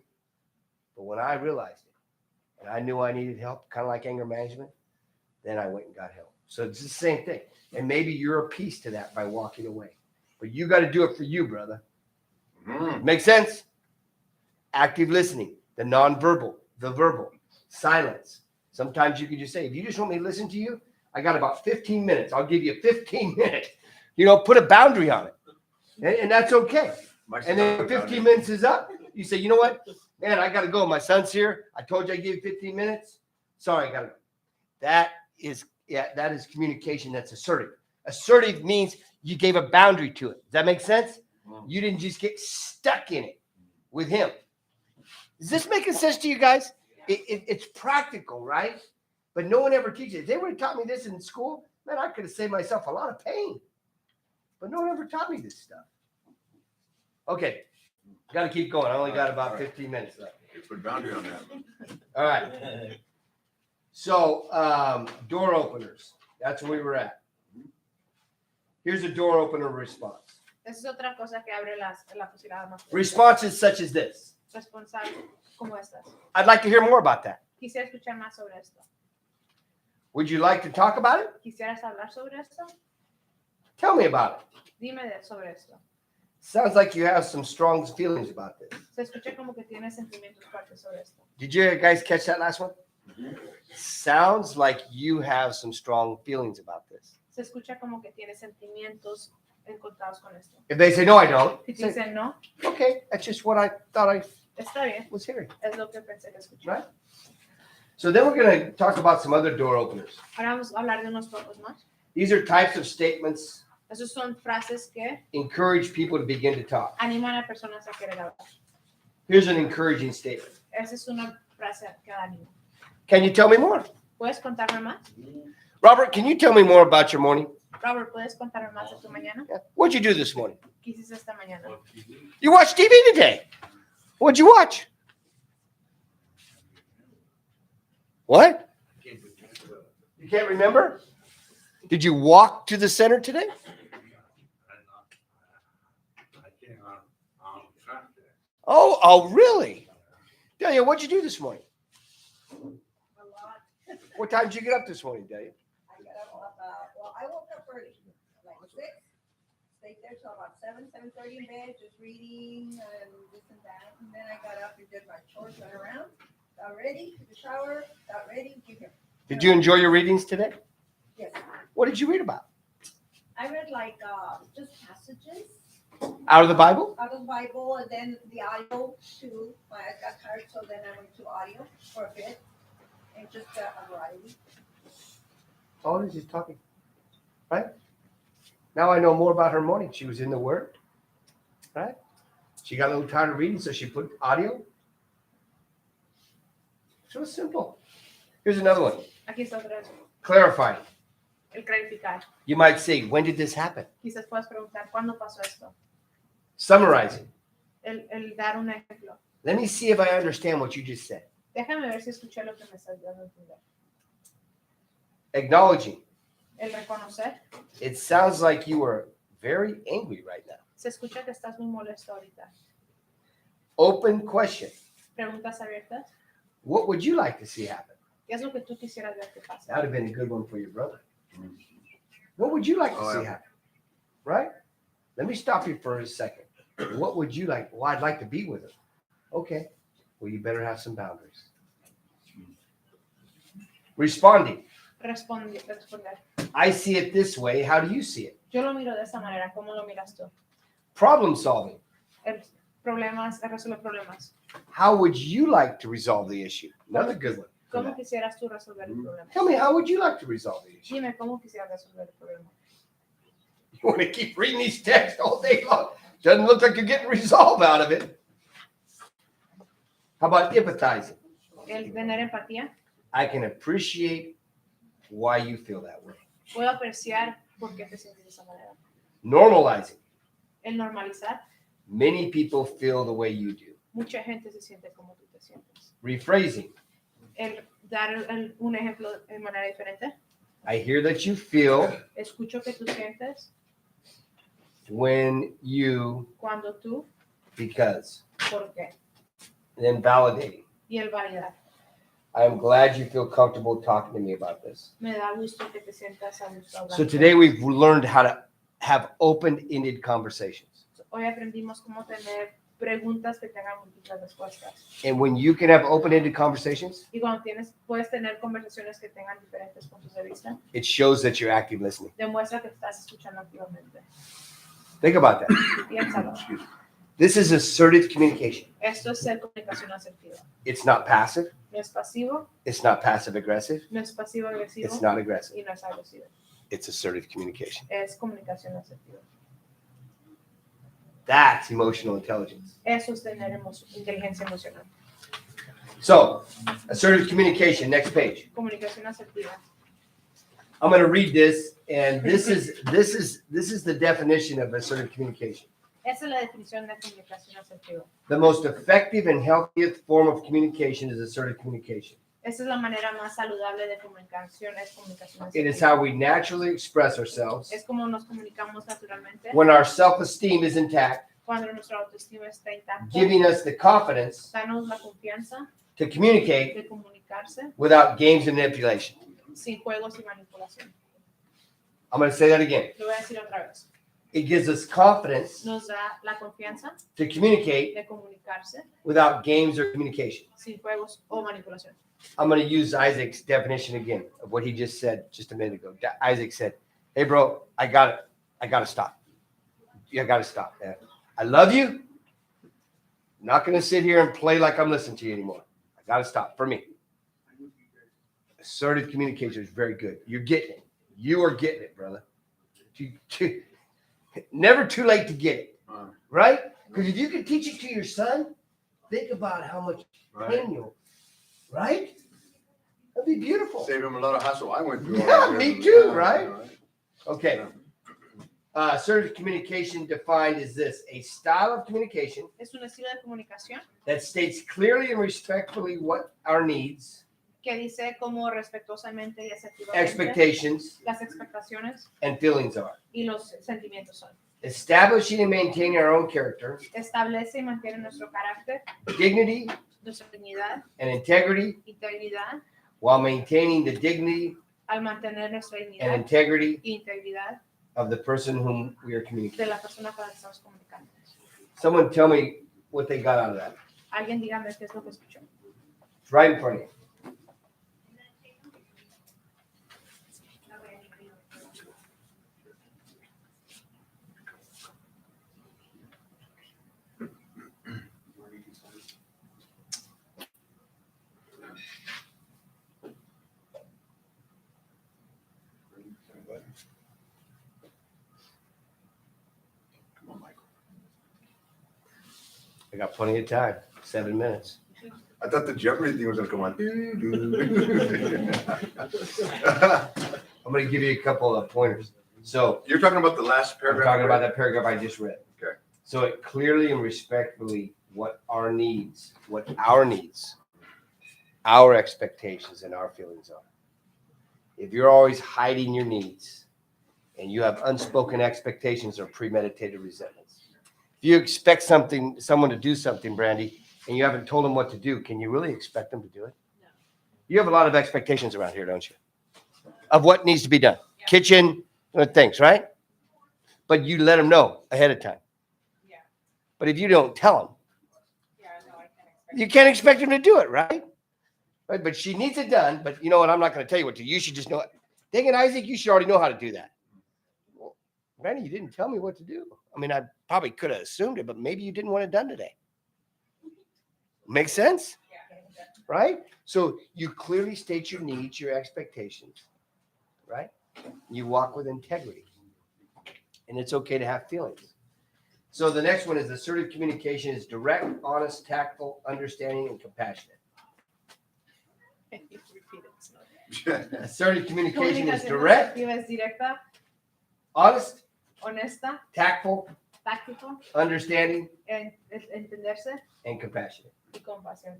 But when I realized it and I knew I needed help, kind of like anger management, then I went and got help. So it's the same thing. And maybe you're a piece to that by walking away. But you got to do it for you, brother. Make sense? Active listening, the nonverbal, the verbal, silence. Sometimes you can just say, if you just want me to listen to you, I got about 15 minutes. I'll give you 15 minutes. You know, put a boundary on it. And that's okay. And then when 15 minutes is up, you say, you know what? Man, I got to go. My son's here. I told you I gave you 15 minutes. Sorry, I got to go. That is communication that's assertive. Assertive means you gave a boundary to it. Does that make sense? You didn't just get stuck in it with him. Is this making sense to you guys? It's practical, right? But no one ever teaches it. If they would have taught me this in school, man, I could have saved myself a lot of pain. But no one ever taught me this stuff. Okay. Got to keep going. I only got about 15 minutes left. You put a boundary on that. All right. So, door openers. That's where we were at. Here's a door opener response. Esa es otra cosa que abre la posibilidad más. Responses such as this. Responsable como estas. I'd like to hear more about that. Quisiera escuchar más sobre esto. Would you like to talk about it? ¿Quisieras hablar sobre esto? Tell me about it. Dime sobre esto. Sounds like you have some strong feelings about this. Se escucha como que tienes sentimientos fuertes sobre esto. Did you guys catch that last one? Sounds like you have some strong feelings about this. Se escucha como que tienes sentimientos encontrados con esto. If they say, no, I don't, Si te say, dicen no, okay, that's just what I thought I está bien, was hearing. es lo que pensé que escuché. Right. So then we're going to talk about some other door openers. Ahora vamos a hablar de unos pocos más. These are types of statements Esas son frases que encourage people to begin to talk. animan a personas a querer hablar. Here's an encouraging statement. Esa es una frase que da ánimo. Can you tell me more? ¿Puedes contarme más? Robert, can you tell me more about your morning? Robert, ¿puedes contarme más de tu mañana? What'd you do this morning? ¿Qué hiciste esta mañana? You watched TV today. What'd you watch? What? You can't remember? Did you walk to the center today? Oh, really? Delia, what'd you do this morning? A lot. What time did you get up this morning, Delia? I got up well, I woke up early, like 6, stayed there till about 7:30 in bed, just reading and this and that. And then I got up and did my chores, went around, got ready, took a shower, got ready, came here. Did you enjoy your readings today? Yes, What did you read about? I read like just passages Out of the Bible? out of the Bible, and then the audio too. I got tired, so then I went to audio for a bit, and just a variety. All this is talking, right? Now I know more about her morning. She was in the Word, right? She got a little tired of reading, so she put audio. So it's simple. Here's another one. Aquí está otra vez. Clarifying. El clarificar. You might say, when did this happen? Quizás puedas preguntar, ¿cuándo pasó esto? Summarizing. El dar un ejemplo. Let me see if I understand what you just said. Déjame ver si escuché lo que me estás dando a entender. Acknowledging. El reconocer. It sounds like you were very angry right now. Se escucha que estás muy molesto ahorita. Open question. Preguntas abiertas. What would you like to see happen? ¿Qué es lo que tú quisieras ver que pase? That would have been a good one for your brother. What would you like to see happen? Right? Let me stop you for a second. What would you like? Well, I'd like to be with her. Okay. Well, you better have some boundaries. Responding. Responder. I see it this way. How do you see it? Yo lo miro de esta manera. ¿Cómo lo miras tú? Problem solving. El resolver problemas. How would you like to resolve the issue? Another good one. for ¿Cómo that. quisieras tú resolver el problema? Tell me, how would you like to resolve the issue? Dime, ¿cómo quisieras resolver el problema? You want to keep reading these texts all day long. Doesn't look like you're getting resolve out of it. How about empathizing? El tener empatía. I can appreciate why you feel that way. Puedo apreciar por qué te sientes de esa manera. Normalizing. El normalizar. Many people feel the way you do. Mucha gente se siente como tú te sientes. Rephrasing. El dar un ejemplo de manera diferente. I hear that you feel Escucho que tú sientes when you, cuando tú, because. por qué. And then validating. Y el validar. I'm glad you feel comfortable talking to me about this. Me da gusto que te sientas a gusto hablando. So today we've learned how to have open-ended conversations. Hoy aprendimos cómo tener preguntas que tengan múltiples respuestas. And when you can have open-ended conversations, Y cuando puedes tener conversaciones que tengan diferentes puntos de vista, it shows that you're active listening. demuestra que estás escuchando activamente. Think about that. Piénsalo. This is assertive communication. Esto es ser comunicación asertiva. It's not passive. No es pasivo, It's not passive-aggressive. no es pasivo-agresivo It's not aggressive. y no es agresivo. It's assertive communication. Es comunicación asertiva. That's emotional intelligence. Eso es tener inteligencia emocional. So, assertive communication, next page. Comunicación asertiva. I'm going to read this, and this is the definition of assertive communication. Esa es la definición de comunicación asertiva. The most effective and healthiest form of communication is assertive communication. Esa es la manera más saludable de comunicación, es comunicación It is asertiva. how we naturally express ourselves Es como nos comunicamos naturalmente when our self-esteem is intact, cuando nuestra autoestima está intacta. giving us the confidence Danos la confianza to communicate de comunicarse without games and manipulation. sin juegos y manipulación. I'm going to say that again. Lo voy a decir otra vez. It gives us confidence Nos da la confianza to communicate de comunicarse without games or communication. sin juegos o manipulación. I'm going to use Isaac's definition again of what he just said just a minute ago. Isaac said, "Hey, bro, I got to stop. you got to stop, man. I love you. I'm not going to sit here and play like I'm listening to you anymore. I got to stop for me. Assertive communication is very good. You're getting it. You are getting it, brother. Never too late to get it, right? Because if you can teach it to your son, think about how much pain you'll, right? That'd be beautiful. Save him a lot of hassle. I went through. Yeah, all that. me too, Yeah, right? yeah, Okay. Assertive communication defined as this: a style of communication Es un estilo de comunicación that states clearly and respectfully what our needs, que dice como respetuosamente y asertivamente expectations, las expectaciones and feelings are. y los sentimientos son. Establishing and maintaining our own character, Establece y mantiene nuestro carácter, dignity, nuestra dignidad, and integrity integridad, while maintaining the dignity al mantener nuestra and dignidad integrity e integridad of the person whom we are communicating. de la persona con la que estamos comunicando. Someone tell me what they got out of that. Alguien dígame qué es lo que escuchó. It's right in front of you. Come on, Michael. I got plenty of time. 7 minutes. I thought the Jeopardy thing was gonna come on. I'm going to give you a couple of pointers. So You're talking about the last I'm paragraph. talking about that paragraph I just read. Okay. So it clearly and respectfully what our needs, our expectations and our feelings are. If you're always hiding your needs and you have unspoken expectations or premeditated resentments, if you expect someone to do something, Brandy, and you haven't told them what to do, can you really expect them to do it? No. You have a lot of expectations around here, don't you? Of what needs to be done. Yeah. Kitchen, things, right? But you let them know ahead of time. Yeah. But if you don't tell them, Yeah, no, I can't expect. you can't expect them to do it, right? But she needs it done. But you know what? I'm not going to tell you what to do. You should just know it. Dang it, Isaac, you should already know how to do that. Well, Brandy, you didn't tell me what to do. I mean, I probably could have assumed it, but maybe you didn't want it done today. Makes sense? Yeah. Right? So you clearly state your needs, your expectations, right? You walk with integrity. And it's okay to have feelings. So the next one is assertive communication is direct, honest, tactful, understanding, and compassionate. Assertive communication is Comunicación direct, asertiva es directa, honest, honesta, tactful, táctico, understanding, entenderse and compassionate. y compasión.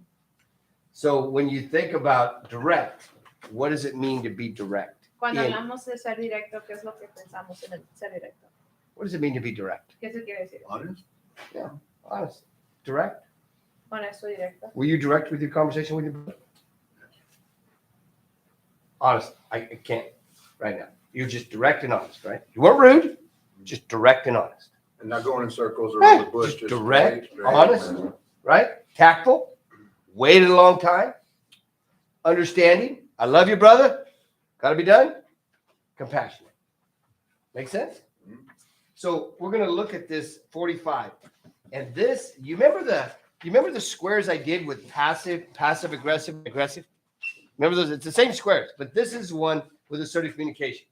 So when you think about direct, what does it mean to be direct? Cuando In- hablamos de ser directo, ¿qué es lo que pensamos en el ser directo? What does it mean to be direct? ¿Qué se quiere decir? Honest? Honest. Direct? Honesto, directo. Were you direct with your conversation with your brother? Honest. I can't right now. You're just direct and honest, right? You weren't rude, just direct and honest. And not going in circles around the Right. bush. Just direct, straight, honest. Right? Tactful. Waited a long time. Understanding. I love you, brother. Got to be done. Compassionate. Make sense? So we're going to look at this 45. And this, you remember the squares I did with passive, aggressive, aggressive? Remember those? It's the same squares, but this is one with assertive communication.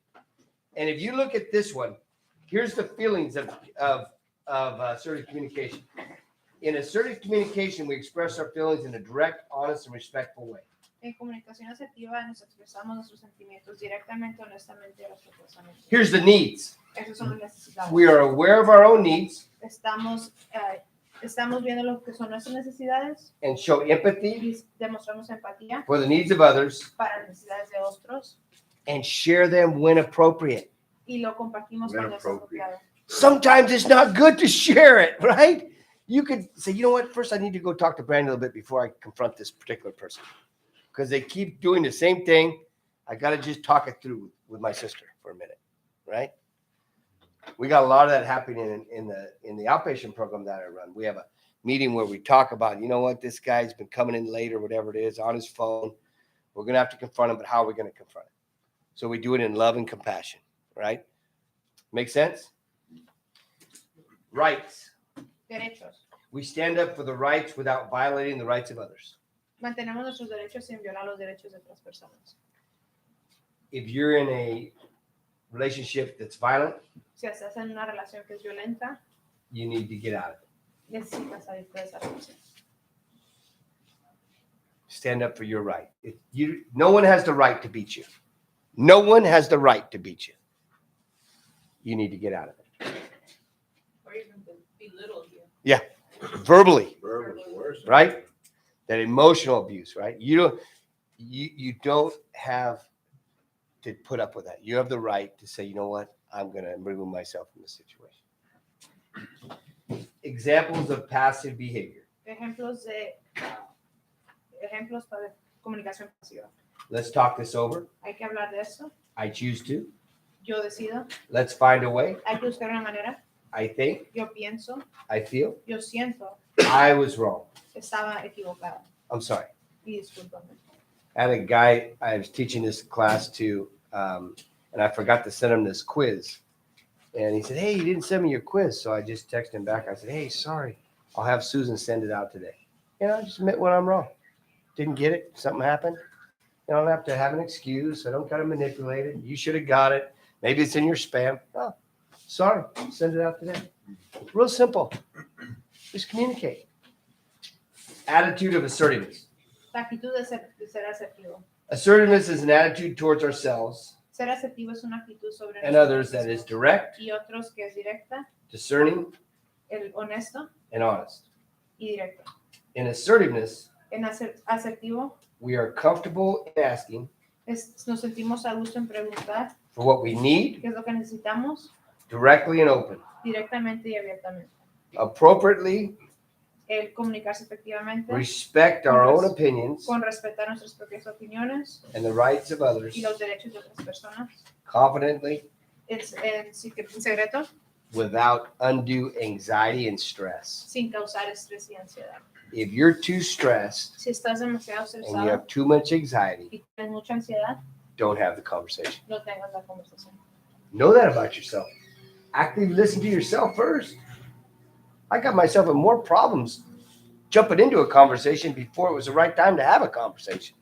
And if you look at this one, here's the feelings of assertive communication. In assertive communication, we express our feelings in a direct, honest, and respectful way. En comunicación asertiva nos expresamos nuestros sentimientos directamente, honestamente y respetuosamente. Here's the needs. Esas son las necesidades. We are aware of our own needs Estamos viendo lo que son nuestras necesidades and show empathy y demostramos empatía for the needs of others para las necesidades de otros and share them when appropriate. y lo compartimos When cuando es apropiado. Sometimes it's not good to share it, right? You could say, you know what? First, I need to go talk to Brandon a little bit before I confront this particular person because they keep doing the same thing. I got to just talk it through with my sister for a minute, right? We got a lot of that happening in the outpatient program that I run. We have a meeting where we talk about, you know what, this guy's been coming in late or whatever it is on his phone. We're going to have to confront him, but how are we going to confront him? So we do it in love and compassion, right? Make sense? Rights. Derechos. We stand up for the rights without violating the rights of others. Mantenemos nuestros derechos sin violar los derechos de otras personas. If you're in a relationship that's violent, Si estás en una relación que es violenta, you need to get out of it. necesitas salirte de esa relación. Stand up for your right. No one has the right to beat you. No one has the right to beat you. You need to get out of it. Or even belittle you. Verbally, Verbally worse. right? That emotional abuse, right? You don't have to put up with that. You have the right to say, you know what? I'm going to remove myself from the situation. Examples of passive behavior. Ejemplos para comunicación pasiva. Let's talk this over. Hay que hablar de eso. I choose to. Yo decido. Let's find a way. Hay que buscar una manera. I think. Yo pienso. I feel. Yo siento. I was wrong. Estaba equivocada. I'm sorry. Y discúlpame. I had a guy I was teaching this class to, and I forgot to send him this quiz. And he said, hey, you didn't send me your quiz. So I just texted him back. I said, hey, sorry. I'll have Susan send it out today. I just admit when I'm wrong. Didn't get it. Something happened. I don't have to have an excuse. I don't got to manipulate it. You should have got it. Maybe it's in your spam. Oh, sorry. Send it out today. Real simple. Just communicate. Attitude of assertiveness. La actitud de ser asertivo. Assertiveness is an attitude towards ourselves Ser asertivo es una actitud sobre and nosotros others that is mismos direct, y otros que es directa, discerning, el honesto and honest. y directo. In assertiveness, En asertivo we are comfortable in asking nos sentimos a gusto en preguntar for what we need qué es lo que necesitamos directly and open. directamente y abiertamente. Appropriately El comunicarse efectivamente respect our own opinions con respetar nuestras propias opiniones and the rights of others. y los derechos de otras personas. Confidently En secreto, without undue anxiety and stress. sin causar estrés y ansiedad. If you're too stressed Si estás demasiado and you estresado have too much anxiety, y tienes mucha ansiedad, don't have the conversation. no tengas la conversación. Know that about yourself. Actively listen to yourself first. I got myself in more problems jumping into a conversation before it was the right time to have a conversation.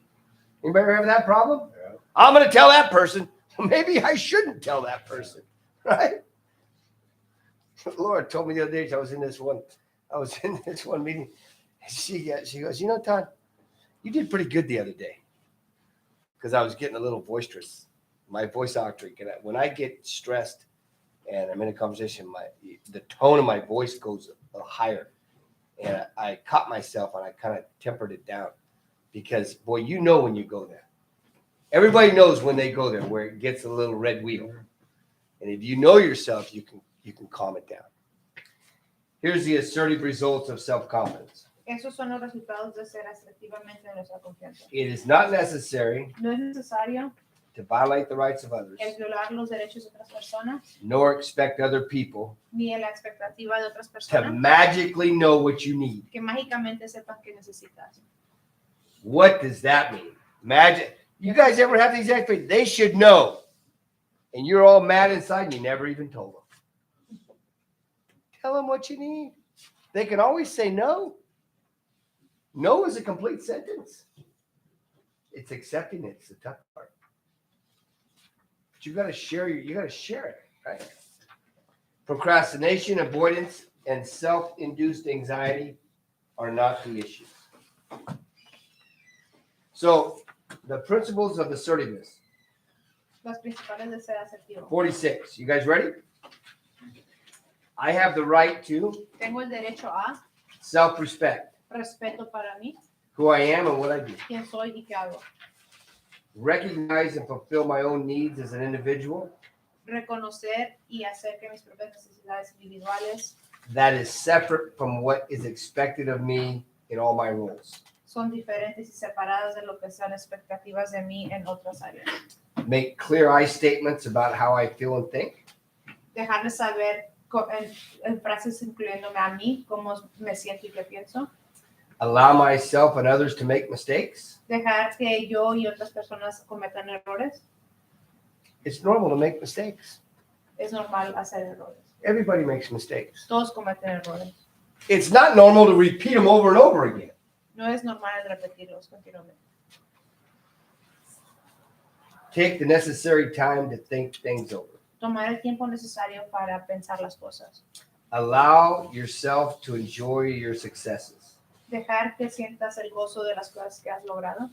Anybody ever have that problem? Yeah. I'm going to tell that person. Maybe I shouldn't tell that person, right? Laura told me the other day, I was in this one meeting. She goes, you know, Todd, you did pretty good the other day. Because I was getting a little boisterous. My voice octave. When I get stressed and I'm in a conversation, the tone of my voice goes a little higher. And I caught myself and I kind of tempered it down. Because, boy, you know when you go there. Everybody knows when they go there where it gets a little red wheel. And if you know yourself, you can calm it down. Here's the assertive results of self-confidence. Esos son los resultados de ser asertivamente de nuestra confianza. It is not necessary No es necesario to violate the rights of others, el violar los derechos de otras personas, nor expect other people ni la expectativa de otras to personas magically know what you need. que mágicamente sepan que necesitas. What does that mean? Magic. You guys ever have these expectations? They should know. And you're all mad inside and you never even told them. Tell them what you need. They can always say no. No is a complete sentence. It's accepting it. It's the tough part. But you gotta share it, right? Procrastination, avoidance, and self-induced anxiety are not the issue. So the principles of assertiveness. Las principales de ser asertivo. 46. You guys ready? I have the right to Tengo el derecho a self-respect, respeto para mí, who I am and what I do. quién soy y qué hago. Recognize and fulfill my own needs as an individual. Reconocer y hacer que mis propias necesidades individuales That is separate from what is expected of me in all my roles. son diferentes y separadas de lo que sean expectativas de mí en otras áreas. Make clear I statements about how I feel and think. Dejarles saber en frases incluyéndome a mí, cómo me siento y qué pienso. Allow myself and others to make mistakes. Dejar que yo y otras personas cometan errores. It's normal to make mistakes. Es normal hacer errores. Everybody makes mistakes. Todos cometen errores. It's not normal to repeat them over and over again. No es normal repetirlos continuamente. Take the necessary time to think things over. Tomar el tiempo necesario para pensar las cosas. Allow yourself to enjoy your successes. Dejar que sientas el gozo de las cosas que has logrado.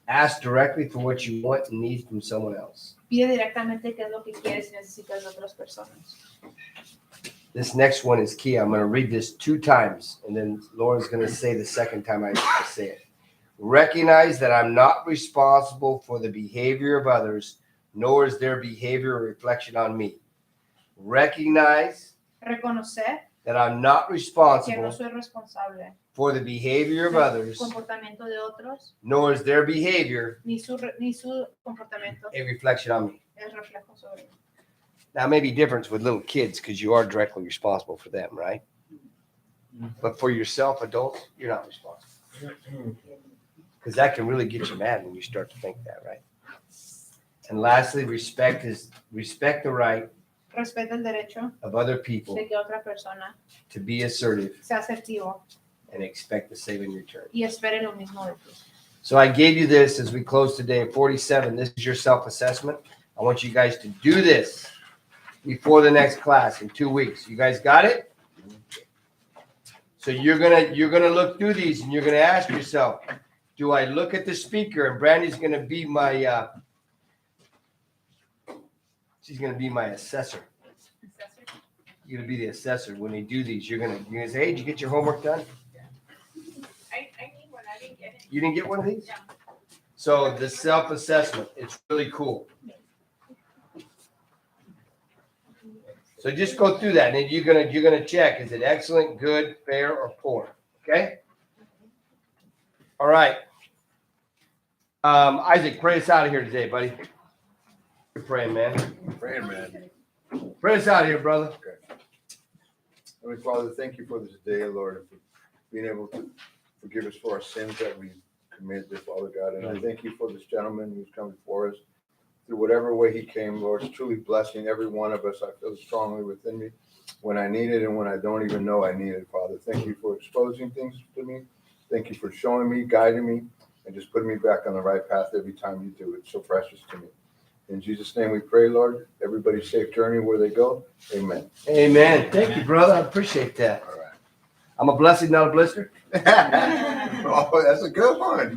Ask directly for what you want and need from someone else. Pide directamente qué es lo que quieres y necesitas de otras personas. This next one is key. I'm going to read this 2 times, and then Lauren's going to say the second time I say it. Recognize that I'm not responsible for the behavior of others, nor is their behavior a reflection on me. Recognize Reconocer that I'm not que no responsible soy responsable for the behavior of del others, comportamiento de otros, nor is their behavior ni su comportamiento a reflection on me. es reflejo sobre mí. Now, maybe difference with little kids because you are directly responsible for them, right? But for yourself, adults, you're not responsible. Because that can really get you mad when you start to think that, right? And lastly, respect the right Respeta el derecho of other people de que otra persona to be assertive sea asertivo and expect the same in return. y espere lo mismo de ti. So I gave you this as we close today at 47. This is your self-assessment. I want you guys to do this before the next class in 2 weeks. You guys got it? So you're gonna look through these and you're gonna ask yourself, do I look at the speaker? And Brandy's gonna be my she's gonna be my assessor. You're gonna be the assessor when they do these. You're gonna say, hey, did you get your homework done? I need one, I didn't get it. You didn't get one of these? Yeah. So the self-assessment, it's really cool. So just go through that, and then you're gonna check, is it excellent, good, fair, or poor? Okay? All right. Isaac, pray us out of here today, buddy. You're praying, man. Praying, man. Pray us out of here, brother. Heavenly Father, thank you for this day, Lord, and for being able to forgive us for our sins that we committed, dear Father God. And I thank you for this gentleman who's come before us. Through whatever way he came, Lord, it's truly blessing every one of us. I feel strongly within me when I need it and when I don't even know I need it, Father. Thank you for exposing things to me. Thank you for showing me, guiding me, and just putting me back on the right path every time you do. It's so precious to me. In Jesus' name we pray, Lord. Everybody safe journey where they go. Amen. Amen. Thank you, brother. I appreciate that. All right. I'm a blessing, not a blister. Oh, that's a good one.